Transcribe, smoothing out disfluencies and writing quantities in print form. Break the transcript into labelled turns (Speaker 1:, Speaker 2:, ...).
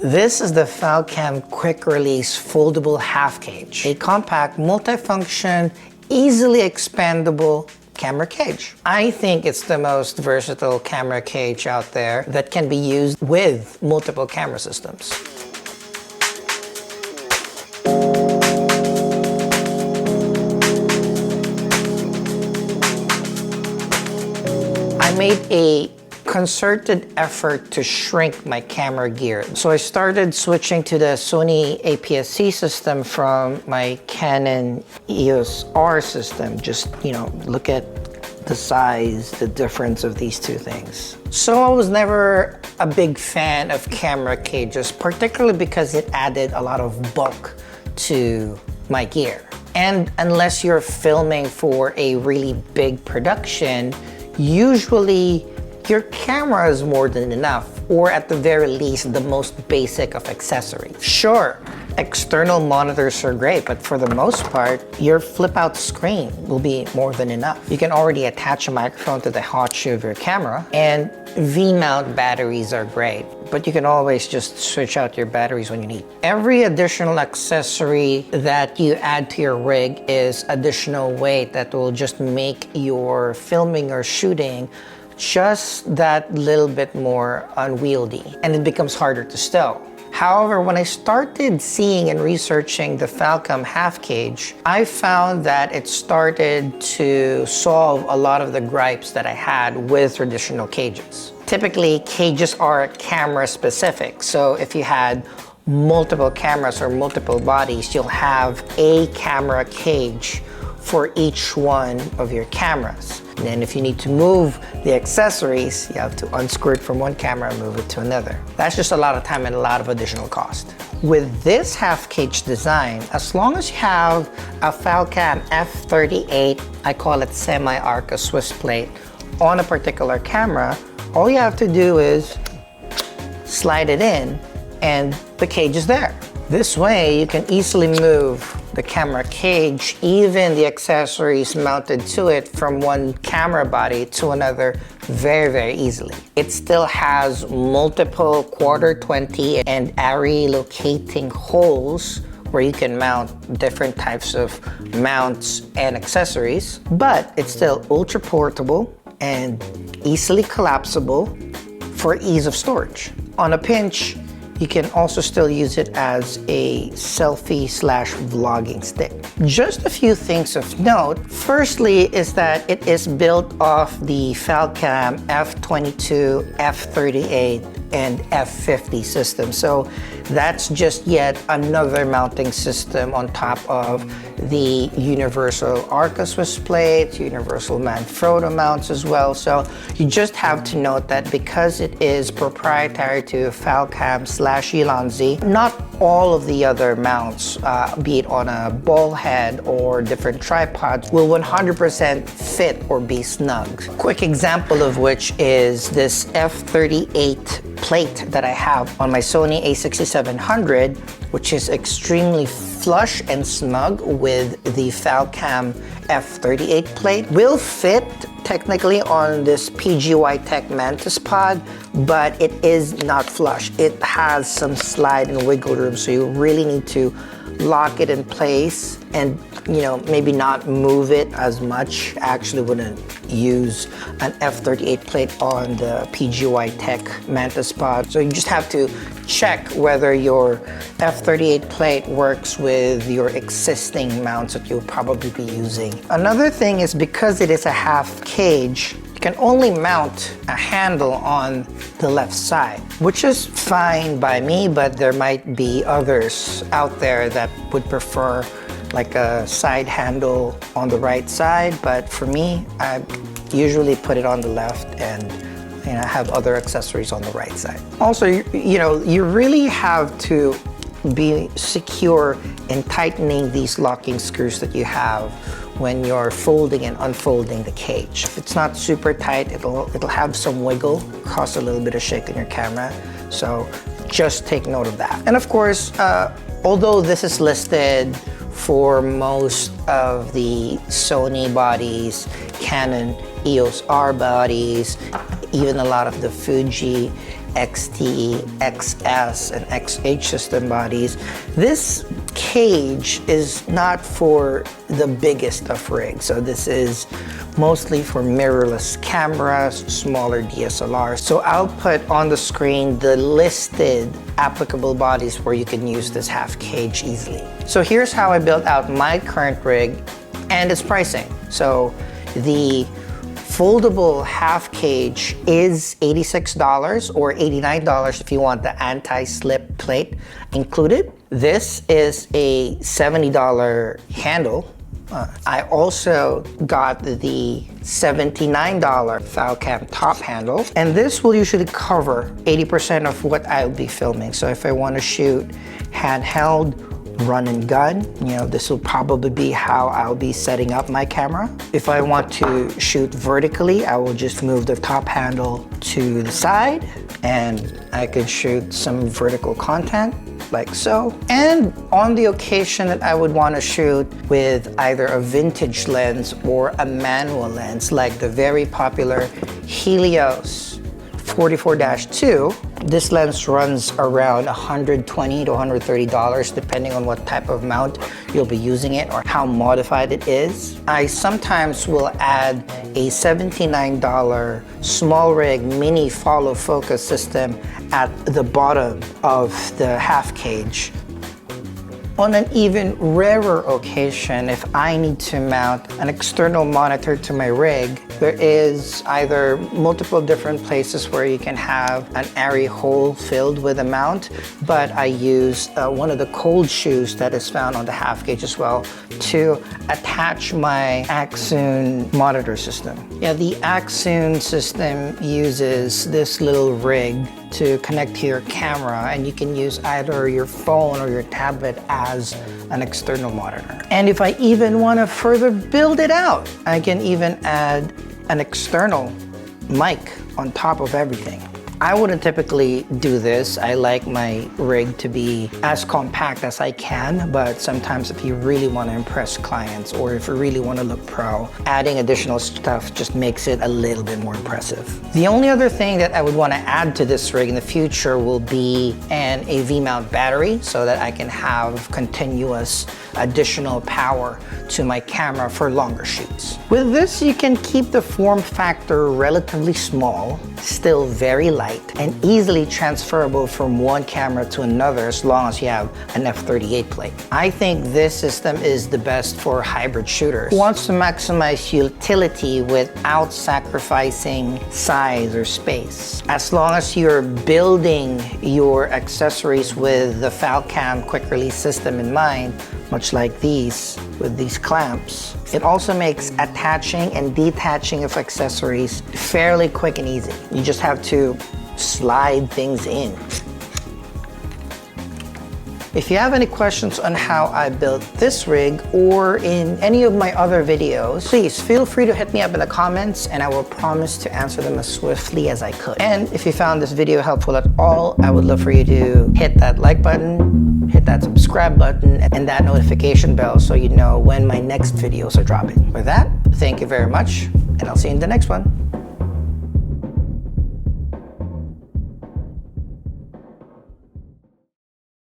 Speaker 1: This is the Falcam quick release foldable half cage, a compact, multifunction, easily expandable camera cage. I think it's the most versatile camera cage out there that can be used with multiple camera systems. I made a concerted effort to shrink my camera gear. So I started switching to the Sony APS-C system from my Canon EOS R system. Just, look at the size, the difference of these two things. So I was never a big fan of camera cages, particularly because it added a lot of bulk to my gear. And unless you're filming for a really big production, usually your camera is more than enough, or at the very least, the most basic of accessories. Sure, external monitors are great, but for the most part, your flip-out screen will be more than enough. You can already attach a microphone to the hot shoe of your camera, and V-mount batteries are great, but you can always just switch out your batteries when you need. Every additional accessory that you add to your rig is additional weight that will just make your filming or shooting just that little bit more unwieldy, and it becomes harder to stow. However, when I started seeing and researching the Falcam half cage, I found that it started to solve a lot of the gripes that I had with traditional cages. Typically, cages are camera specific, so if you had multiple cameras or multiple bodies, you'll have a camera cage for each one of your cameras. And then if you need to move the accessories, you have to unscrew it from one camera and move it to another. That's just a lot of time and a lot of additional cost. With this half cage design, as long as you have a Falcam F38, I call it semi-arc, Swiss plate, on a particular camera, all you have to do is slide it in and the cage is there. This way you can easily move the camera cage, even the accessories mounted to it, from one camera body to another very, very easily. It still has multiple quarter 20 and ARRI locating holes where you can mount different types of mounts and accessories, but it's still ultra portable and easily collapsible for ease of storage. On a pinch, you can also still use it as a selfie/vlogging stick. Just a few things of note. Firstly is that it is built off the Falcam F22, F38, and F50 system. So that's just yet another mounting system on top of the universal Arca Swiss plates, universal Manfrotto mounts as well. So you just have to note that because it is proprietary to Falcam/Ulanzi, not all of the other mounts, be it on a ball head or different tripods, will 100% fit or be snug. Quick example of which is this F38 plate that I have on my Sony a6700, which is extremely flush and snug with the Falcam F38 plate. Will fit technically on this PGY Tech Mantis pod, but it is not flush. It has some slide and wiggle room, so you really need to lock it in place and maybe not move it as much. I actually wouldn't use an F38 plate on the PGY Tech Mantis pod. So you just have to check whether your F38 plate works with your existing mounts that you'll probably be using. Another thing is, because it is a half cage, you can only mount a handle on the left side, which is fine by me, but there might be others out there that would prefer like a side handle on the right side. But for me, I usually put it on the left and have other accessories on the right side. Also, you really have to be secure in tightening these locking screws that you have when you're folding and unfolding the cage. If it's not super tight, it'll have some wiggle, cause a little bit of shake in your camera. So just take note of that. And of course, although this is listed for most of the Sony bodies, Canon EOS R bodies, even a lot of the Fuji XT, XS, and XH system bodies, this cage is not for the biggest of rigs. So this is mostly for mirrorless cameras, smaller DSLRs. So I'll put on the screen the listed applicable bodies where you can use this half cage easily. So here's how I built out my current rig and its pricing. So the foldable half cage is $86 or $89 if you want the anti-slip plate included. This is a $70 handle. I also got the $79 Falcam top handle, and this will usually cover 80% of what I'll be filming. So if I want to shoot handheld, run and gun, you know, this will probably be how I'll be setting up my camera. If I want to shoot vertically, I will just move the top handle to the side and I could shoot some vertical content like so. And on the occasion that I would want to shoot with either a vintage lens or a manual lens, like the very popular Helios 44-2, this lens runs around $120 to $130 depending on what type of mount you'll be using it or how modified it is. I sometimes will add a $79 small rig mini follow focus system at the bottom of the half cage. On an even rarer occasion, if I need to mount an external monitor to my rig, there is either multiple different places where you can have an airy hole filled with a mount, but I use one of the cold shoes that is found on the half gauge as well to attach my Axon monitor system. Yeah, the Axon system uses this little rig to connect to your camera, and you can use either your phone or your tablet as an external monitor. And if I even want to further build it out, I can even add an external mic on top of everything. I wouldn't typically do this. I like my rig to be as compact as I can, but sometimes if you really want to impress clients or if you really want to look pro, adding additional stuff just makes it a little bit more impressive. The only other thing that I would want to add to this rig in the future will be an AV mount battery so that I can have continuous additional power to my camera for longer shoots. With this, you can keep the form factor relatively small, still very light, and easily transferable from one camera to another as long as you have an f/38 plate. I think this system is the best for hybrid shooters who wants to maximize utility without sacrificing size or space. As long as you're building your accessories with the Falcam quick release system in mind, much like these with these clamps, it also makes attaching and detaching of accessories fairly quick and easy. You just have to slide things in. If you have any questions on how I built this rig or in any of my other videos, please feel free to hit me up in the comments and I will promise to answer them as swiftly as I could. And if you found this video helpful at all, I would love for you to hit that like button, hit that subscribe button, and that notification bell so you know when my next videos are dropping. With that, thank you very much, and I'll see you in the next one.